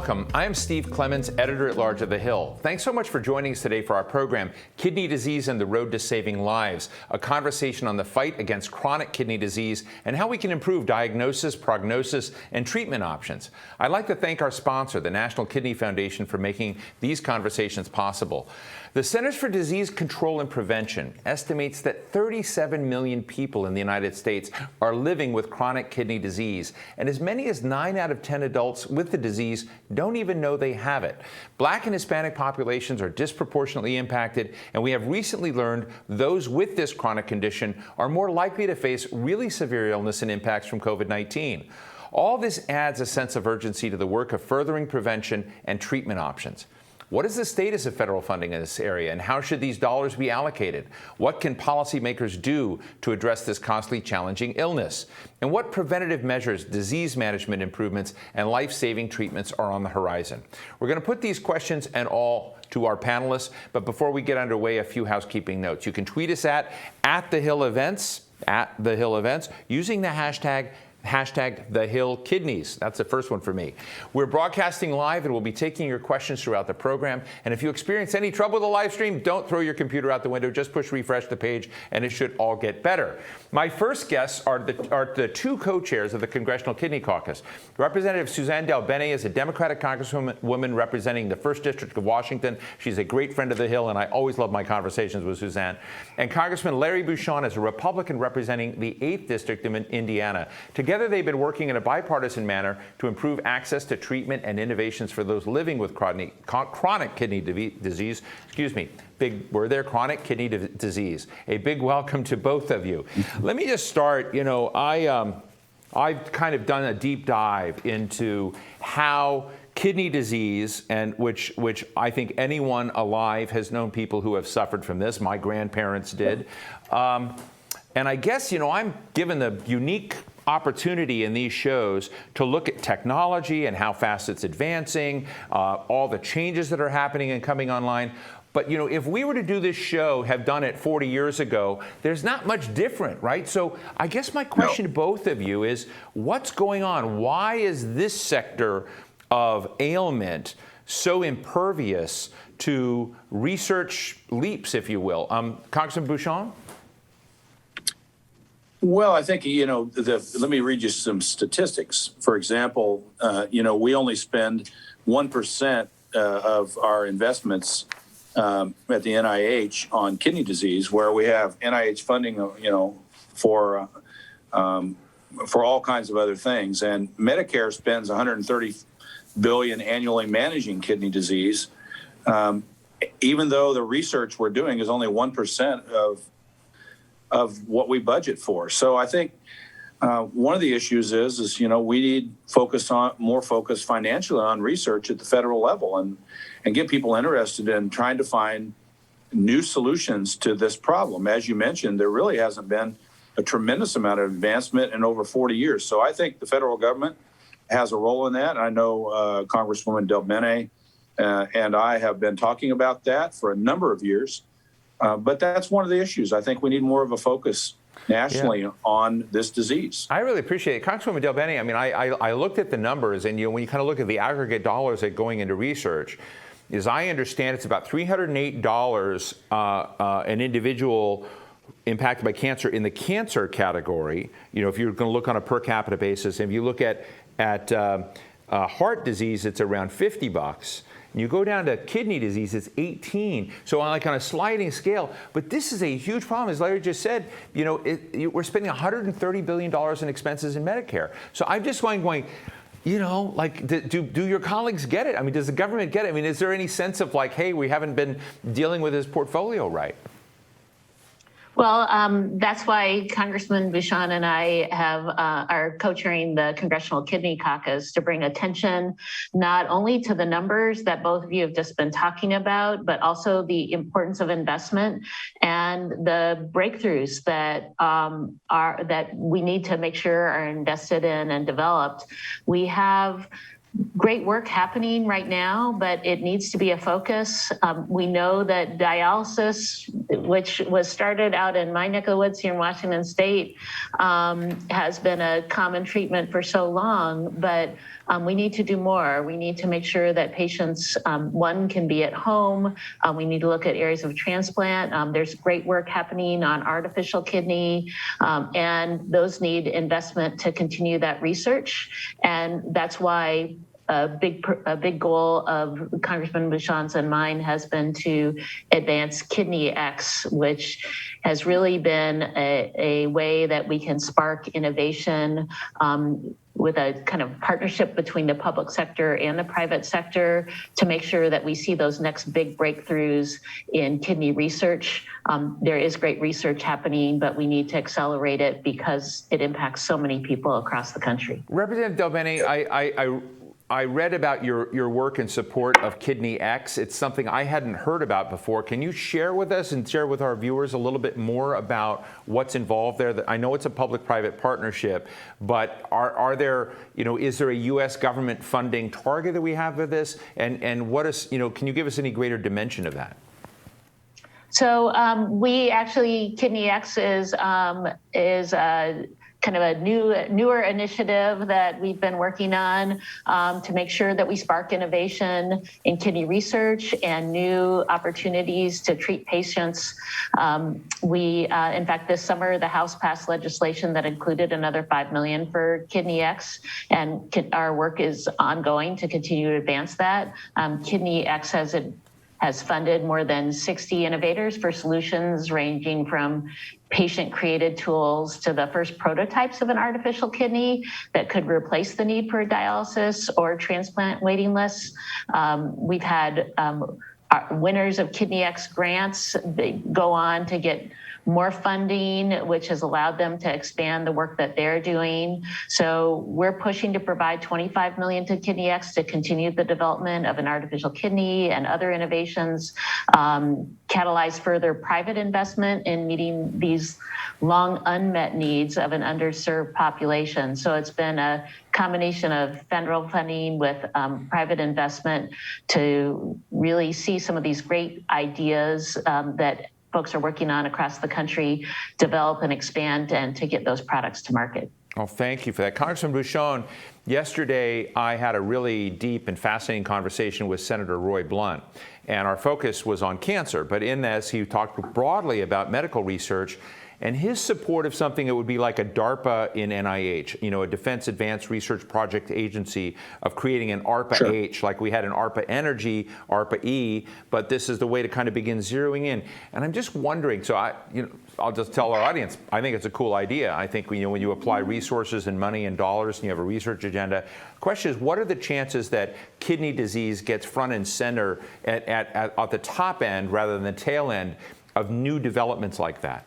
Welcome. I am Steve Clemons, editor-at-large of The Hill. Thanks so much for joining us today for our program, Kidney Disease and the Road to Saving Lives, a conversation on the fight against chronic kidney disease and how we can improve diagnosis, prognosis, and treatment options. I'd like to thank our sponsor, the National Kidney Foundation, for making these conversations possible. The Centers for Disease Control and Prevention estimates that 37 million people in the United States are living with chronic kidney disease, and as many as 9 out of 10 adults with the disease don't even know they have it. Black and Hispanic populations are disproportionately impacted, and we have recently learned those with this chronic condition are more likely to face really severe illness and impacts from COVID-19. All this adds a sense of urgency to the work of furthering prevention and treatment options. What is the status of federal funding in this area, and how should these dollars be allocated? What can policymakers do to address this constantly challenging illness? And what preventative measures, disease management improvements, and life-saving treatments are on the horizon? We're going to put these questions and all to our panelists, but before we get underway, a few housekeeping notes. You can tweet us at The Hill Events, using the hashtag #TheHillKidneys. That's the first one for me. We're broadcasting live and we'll be taking your questions throughout the program. And if you experience any trouble with the live stream, don't throw your computer out the window. Just push refresh the page and it should all get better. My first guests are the two co-chairs of the Congressional Kidney Caucus. Representative Suzan DelBene is a Democratic congresswoman representing the 1st District of Washington. She's a great friend of the Hill, and I always love my conversations with Suzan. And Congressman Larry Bucshon is a Republican representing the 8th District in Indiana. Together, they've been working in a bipartisan manner to improve access to treatment and innovations for those living with chronic kidney disease. Big word there, chronic kidney disease. A big welcome to both of you. Let me just start. I've kind of done a deep dive into how kidney disease, and which I think anyone alive has known people who have suffered from this. My grandparents did. And I guess, I'm given the unique opportunity in these shows to look at technology and how fast it's advancing, all the changes that are happening and coming online. But, if we were to do this show, have done it 40 years ago, there's not much different, right? So I guess my question to both of you is, what's going on? Why is this sector of ailment so impervious to research leaps, if you will? Congressman Bucshon? Well, I think, let me read you some statistics. For example, we only spend 1% of our investments at the NIH on kidney disease, where we have NIH funding, for all kinds of other things. And Medicare spends $130 billion annually managing kidney disease, even though the research we're doing is only 1% of what we budget for. So I think one of the issues is we need more focus financially on research at the federal level and get people interested in trying to find new solutions to this problem. As you mentioned, there really hasn't been a tremendous amount of advancement in over 40 years. So I think the federal government has a role in that. I know Congresswoman DelBene and I have been talking about that for a number of years. But that's one of the issues. I think we need more of a focus nationally on this disease. I really appreciate it. Congresswoman DelBene, I looked at the numbers, and when you kind of look at the aggregate dollars that are going into research, as I understand, it's about $308 an individual impacted by cancer in the cancer category. If you're going to look on a per capita basis, if you look at heart disease, it's around $50. And you go down to kidney disease, it's 18. So on a sliding scale. But this is a huge problem. As Larry just said, we're spending $130 billion in expenses in Medicare. So I'm just going, do your colleagues get it? Does the government get it? Is there any sense of hey, we haven't been dealing with this portfolio right? Well, that's why Congressman Bucshon and I are co-chairing the Congressional Kidney Caucus to bring attention not only to the numbers that both of you have just been talking about, but also the importance of investment and the breakthroughs that that we need to make sure are invested in and developed. We have great work happening right now, but it needs to be a focus. We know that dialysis, which was started out in my neck of the woods here in Washington State, has been a common treatment for so long, but we need to do more. We need to make sure that patients, one, can be at home. We need to look at areas of transplant. There's great work happening on artificial kidney, and those need investment to continue that research. And that's why a big goal of Congressman Bucshon's and mine has been to advance Kidney X, which has really been a way that we can spark innovation with a kind of partnership between the public sector and the private sector to make sure that we see those next big breakthroughs in kidney research. There is great research happening, but we need to accelerate it because it impacts so many people across the country. Representative DelBene, I read about your work in support of Kidney X. It's something I hadn't heard about before. Can you share with us and share with our viewers a little bit more about what's involved there? I know it's a public-private partnership, but are there, is there a U.S. government funding target that we have for this? And what is, can you give us any greater dimension of that? So we actually, Kidney X is kind of a newer initiative that we've been working on to make sure that we spark innovation in kidney research and new opportunities to treat patients. In fact, this summer, the House passed legislation that included another $5 million for Kidney X, and our work is ongoing to continue to advance that. Kidney X has funded more than 60 innovators for solutions ranging from patient-created tools to the first prototypes of an artificial kidney that could replace the need for dialysis or transplant waiting lists. We've had winners of Kidney X grants. They go on to get more funding, which has allowed them to expand the work that they're doing. So we're pushing to provide $25 million to Kidney X to continue the development of an artificial kidney and other innovations, catalyze further private investment in meeting these long unmet needs of an underserved population. So it's been a combination of federal funding with private investment to really see some of these great ideas that folks are working on across the country, develop and expand, and to get those products to market. Well, thank you for that. Congressman Bucshon, yesterday I had a really deep and fascinating conversation with Senator Roy Blunt, and our focus was on cancer. But in this, he talked broadly about medical research and his support of something that would be like a DARPA in NIH, a Defense Advanced Research Project Agency, of creating an ARPA-H, sure, like we had an ARPA Energy, ARPA-E, but this is the way to kind of begin zeroing in. And I'm just wondering, so I'll just tell our audience, I think it's a cool idea. I think when you apply resources and money and dollars and you have a research agenda, the question is, what are the chances that kidney disease gets front and center at the top end rather than the tail end of new developments like that?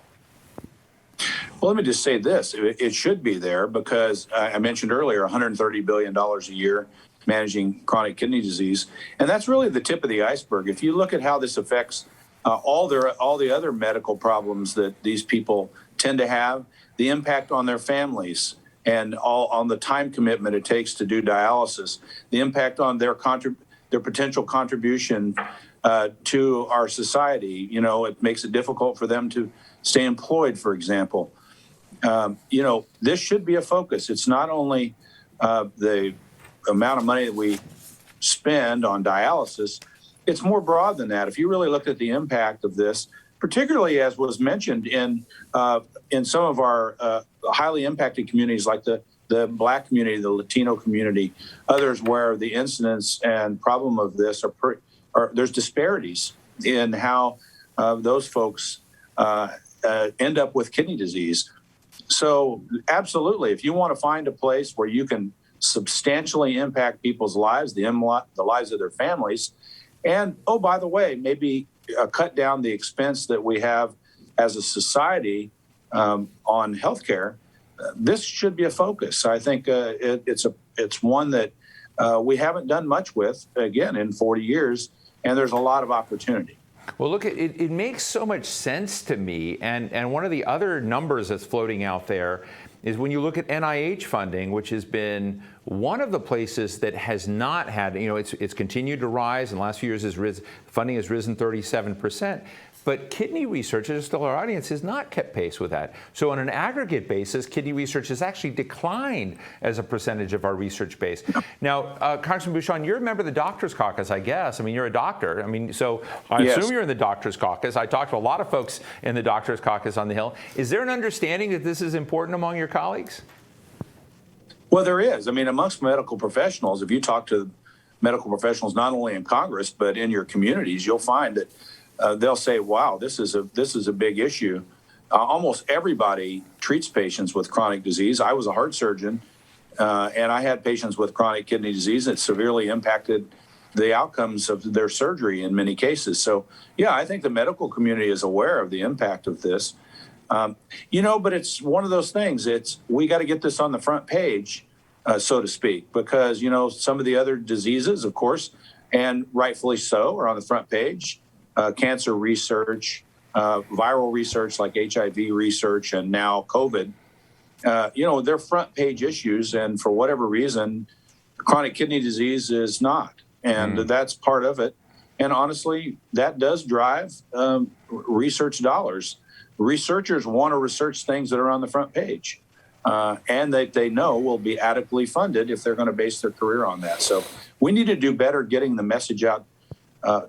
Well, let me just say this. It should be there because I mentioned earlier $130 billion a year managing chronic kidney disease. And that's really the tip of the iceberg. If you look at how this affects all the other medical problems that these people tend to have, the impact on their families and on the time commitment it takes to do dialysis, the impact on their potential contribution to our society, it makes it difficult for them to stay employed, for example. This should be a focus. It's not only the amount of money that we spend on dialysis, it's more broad than that. If you really look at the impact of this, particularly as was mentioned in some of our highly impacted communities like the Black community, the Latino community, others where the incidence and problem of this there's disparities in how those folks end up with kidney disease. So absolutely, if you want to find a place where you can substantially impact people's lives, the lives of their families, and, oh, by the way, maybe cut down the expense that we have as a society on healthcare, this should be a focus. I think it's one that we haven't done much with, again, in 40 years, and there's a lot of opportunity. Well, look, it makes so much sense to me, and one of the other numbers that's floating out there is when you look at NIH funding, which has been one of the places that has not had, it's continued to rise. In the last few years, funding has risen 37%. But kidney research, as still our audience, has not kept pace with that. So on an aggregate basis, kidney research has actually declined as a percentage of our research base. Now, Congressman Bucshon, you're a member of the Doctors Caucus, I guess. I mean, you're a doctor. I mean, so I assume you're in the Doctors Caucus. I talked to a lot of folks in the Doctors Caucus on the Hill. Is there an understanding that this is important among your colleagues? Well, there is. I mean, amongst medical professionals, if you talk to medical professionals not only in Congress but in your communities, you'll find that they'll say, "Wow, this is a big issue." Almost everybody treats patients with chronic disease. I was a heart surgeon, and I had patients with chronic kidney disease that severely impacted the outcomes of their surgery in many cases. So, yeah, I think the medical community is aware of the impact of this. But it's one of those things. We got to get this on the front page, so to speak, because, some of the other diseases, of course, and rightfully so, are on the front page. Cancer research, viral research like HIV research, and now COVID, they're front page issues. And for whatever reason, chronic kidney disease is not. And that's part of it. And honestly, that does drive research dollars. Researchers want to research things that are on the front page, and that they know will be adequately funded if they're going to base their career on that. So we need to do better getting the message out,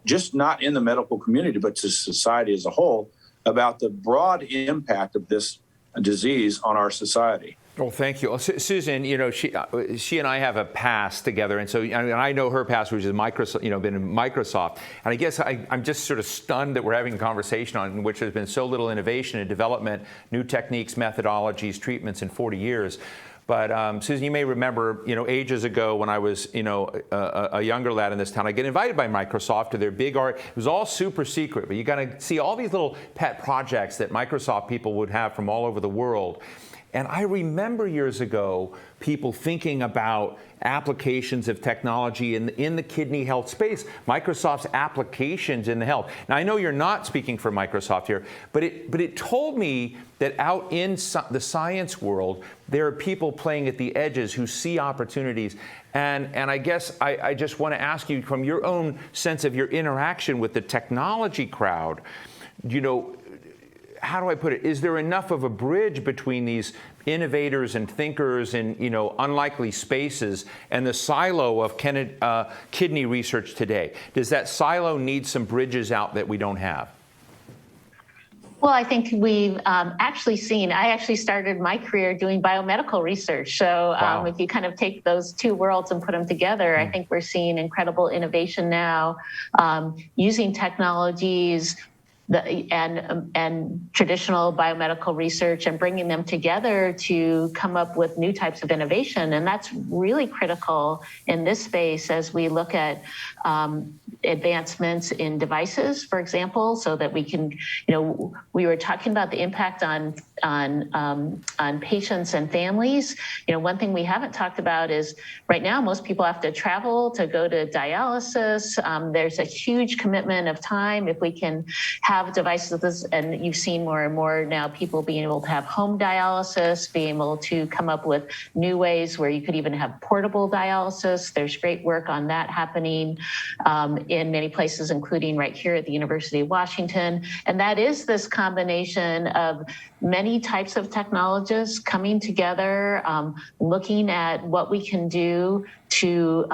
just not in the medical community, but to society as a whole, about the broad impact of this disease on our society. Well, thank you. Suzan, she and I have a past together, and so I know her past, which is Microsoft, been in Microsoft. And I guess I'm just sort of stunned that we're having a conversation on which there's been so little innovation and development, new techniques, methodologies, treatments in 40 years. But Suzan, you may remember, ages ago when I was, a younger lad in this town, I get invited by Microsoft to their big art. It was all super secret, but you got to see all these little pet projects that Microsoft people would have from all over the world. And I remember years ago people thinking about applications of technology in the kidney health space, Microsoft's applications in the health. Now, I know you're not speaking for Microsoft here, but it told me that out in the science world, there are people playing at the edges who see opportunities. And I guess I just want to ask you, from your own sense of your interaction with the technology crowd, how do I put it? Is there enough of a bridge between these innovators and thinkers in unlikely spaces and the silo of kidney research today? Does that silo need some bridges out that we don't have? Well, I think we've actually seen, I actually started my career doing biomedical research. So if you kind of take those two worlds and put them together, I think we're seeing incredible innovation now using technologies and traditional biomedical research and bringing them together to come up with new types of innovation. And that's really critical in this space as we look at advancements in devices, for example, so that we can, we were talking about the impact on patients and families. One thing we haven't talked about is right now, most people have to travel to go to dialysis. There's a huge commitment of time. If we can have devices, and you've seen more and more now people being able to have home dialysis, being able to come up with new ways where you could even have portable dialysis. There's great work on that happening in many places, including right here at the University of Washington. And that is this combination of many types of technologists coming together, looking at what we can do to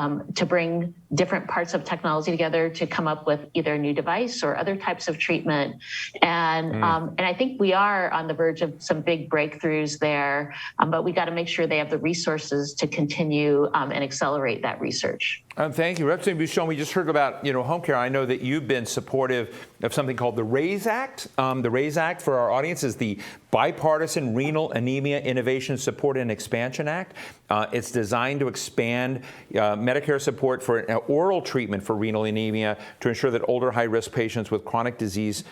bring different parts of technology together to come up with either a new device or other types of treatment. And I think we are on the verge of some big breakthroughs there, but we got to make sure they have the resources to continue and accelerate that research. Thank you. Representative Bucshon, we just heard about home care. I know that you've been supportive of something called the RAISE Act. The RAISE Act, for our audience, is the Bipartisan Renal Anemia Innovation Support and Expansion Act. It's designed to expand Medicare support for oral treatment for renal anemia to ensure that older high-risk patients with chronic disease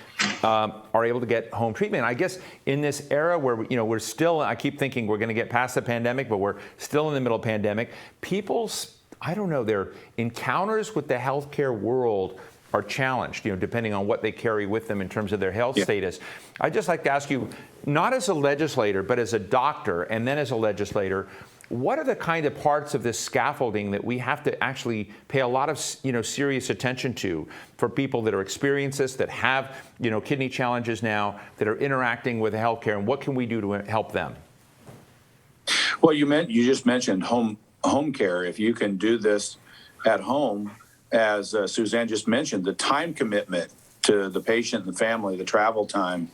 are able to get home treatment. I guess in this era where we're still, I keep thinking we're going to get past the pandemic, but we're still in the middle of the pandemic, people's, their encounters with the healthcare world are challenged, depending on what they carry with them in terms of their health status. I'd just like to ask you, not as a legislator, but as a doctor and then as a legislator, What are the kind of parts of this scaffolding that we have to actually pay a lot of serious attention to for people that are experiencing this, that have kidney challenges now, that are interacting with healthcare, and what can we do to help them? Well, you just mentioned home care. If you can do this at home, as Suzanne just mentioned, the time commitment to the patient and the family, the travel time,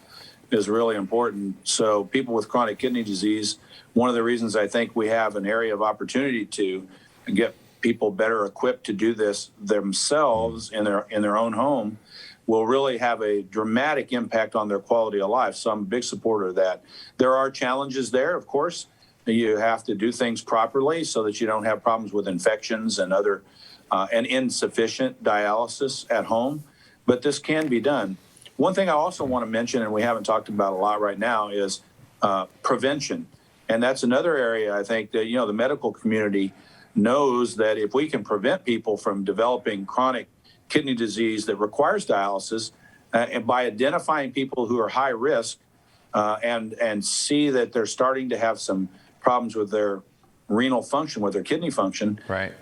is really important. So people with chronic kidney disease, one of the reasons I think we have an area of opportunity to get people better equipped to do this themselves in their own home, will really have a dramatic impact on their quality of life. So I'm a big supporter of that. There are challenges there, of course. You have to do things properly so that you don't have problems with infections and other and insufficient dialysis at home. But this can be done. One thing I also want to mention, and we haven't talked about a lot right now, is prevention. And that's another area I think that, the medical community knows that if we can prevent people from developing chronic kidney disease that requires dialysis, and by identifying people who are high risk and see that they're starting to have some problems with their renal function, with their kidney function, right,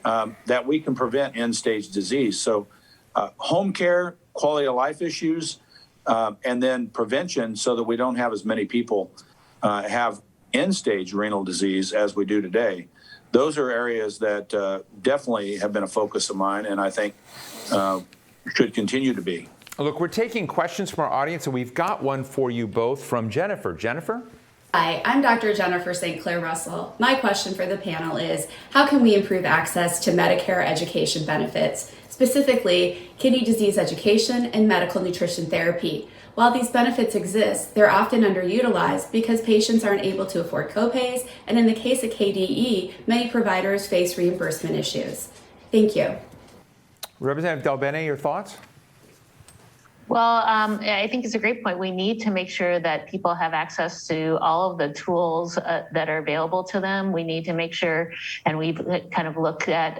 that we can prevent end-stage disease. So home care, quality of life issues, and then prevention so that we don't have as many people have end-stage renal disease as we do today. Those are areas that definitely have been a focus of mine, and I think should continue to be. Look, we're taking questions from our audience, and we've got one for you both from Jennifer. Jennifer? Hi, I'm Dr. Jennifer St. Clair Russell. My question for the panel is, how can we improve access to Medicare education benefits, specifically kidney disease education and medical nutrition therapy? While these benefits exist, they're often underutilized because patients aren't able to afford copays, and in the case of KDE, many providers face reimbursement issues. Thank you. Representative DelBene, your thoughts? Well, I think it's a great point. We need to make sure that people have access to all of the tools that are available to them. We need to make sure, and we've kind of looked at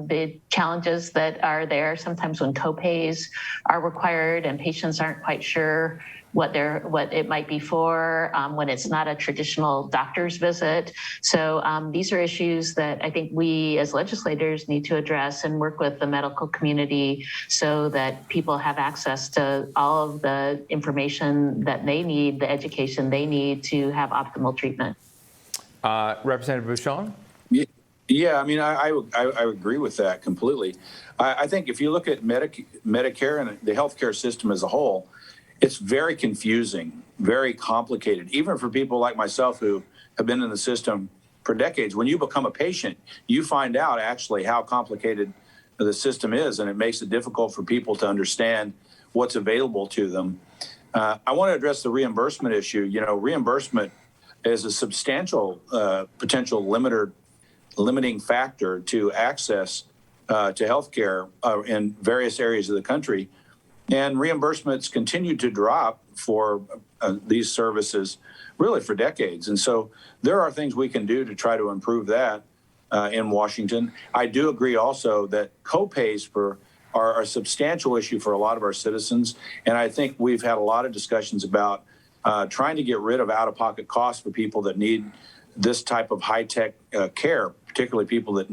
the challenges that are there sometimes when copays are required and patients aren't quite sure what it might be for when it's not a traditional doctor's visit. So these are issues that I think we as legislators need to address and work with the medical community so that people have access to all of the information that they need, the education they need to have optimal treatment. Representative Bucshon? Yeah, I mean, I agree with that completely. I think if you look at Medicare and the healthcare system as a whole, it's very confusing, very complicated, even for people like myself who have been in the system for decades. When you become a patient, you find out actually how complicated the system is, and it makes it difficult for people to understand what's available to them. I want to address the reimbursement issue. Reimbursement is a substantial potential limiting factor to access to healthcare in various areas of the country. And reimbursements continue to drop for these services really for decades. And so there are things we can do to try to improve that in Washington. I do agree also that copays are a substantial issue for a lot of our citizens. And I think we've had a lot of discussions about trying to get rid of out-of-pocket costs for people that need this type of high-tech care, particularly people that,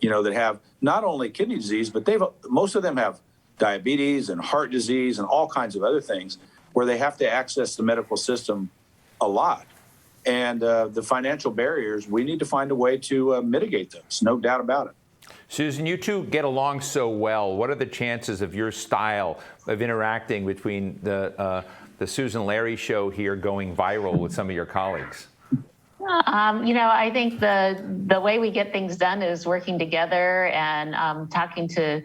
that have not only kidney disease, but most of them have diabetes and heart disease and all kinds of other things where they have to access the medical system a lot. And the financial barriers, we need to find a way to mitigate those, no doubt about it. Susan, you two get along so well. What are the chances of your style of interacting between the Susan Larry show here going viral with some of your colleagues? I think the way we get things done is working together and talking to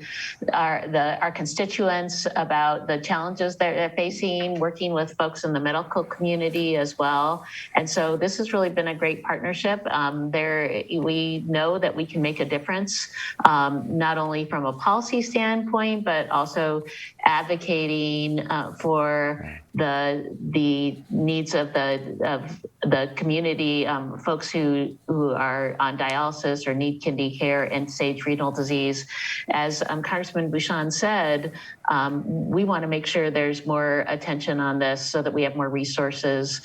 our constituents about the challenges that they're facing, working with folks in the medical community as well. And so this has really been a great partnership. We know that we can make a difference, not only from a policy standpoint, but also advocating for the needs of the community, folks who are on dialysis or need kidney care and stage renal disease. As Congressman Bucshon said, we want to make sure there's more attention on this so that we have more resources,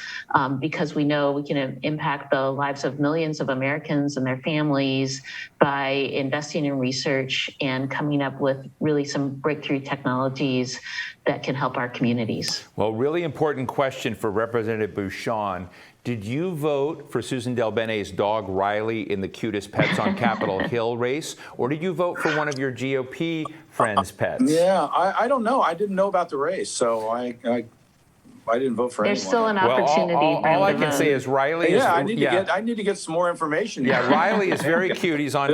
because we know we can impact the lives of millions of Americans and their families by investing in research and coming up with really some breakthrough technologies that can help our communities. Well, really important question for Representative Bucshon. Did you vote for Suzan DelBene's dog Riley in the Cutest Pets on Capitol Hill race, or did you vote for one of your GOP friends' pets? Yeah, I don't know. I didn't know about the race, so I didn't vote for anyone. There's still an Well, opportunity. all I can say is Riley is... Yeah, I need to get some more information. Yeah, Riley is very cute. He's on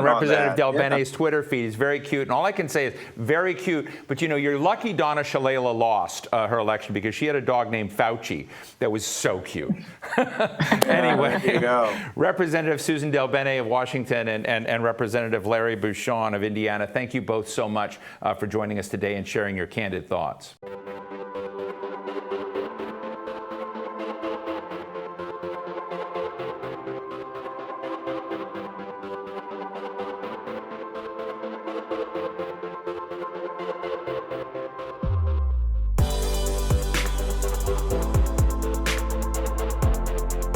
Representative DelBene's Twitter feed. He's very cute. And all I can say is very cute. But, you know, you're lucky Donna Shalala lost her election because she had a dog named Fauci that was so cute. Anyway, there you go. Representative Suzan DelBene of Washington and Representative Larry Bucshon of Indiana, thank you both so much for joining us today and sharing your candid thoughts.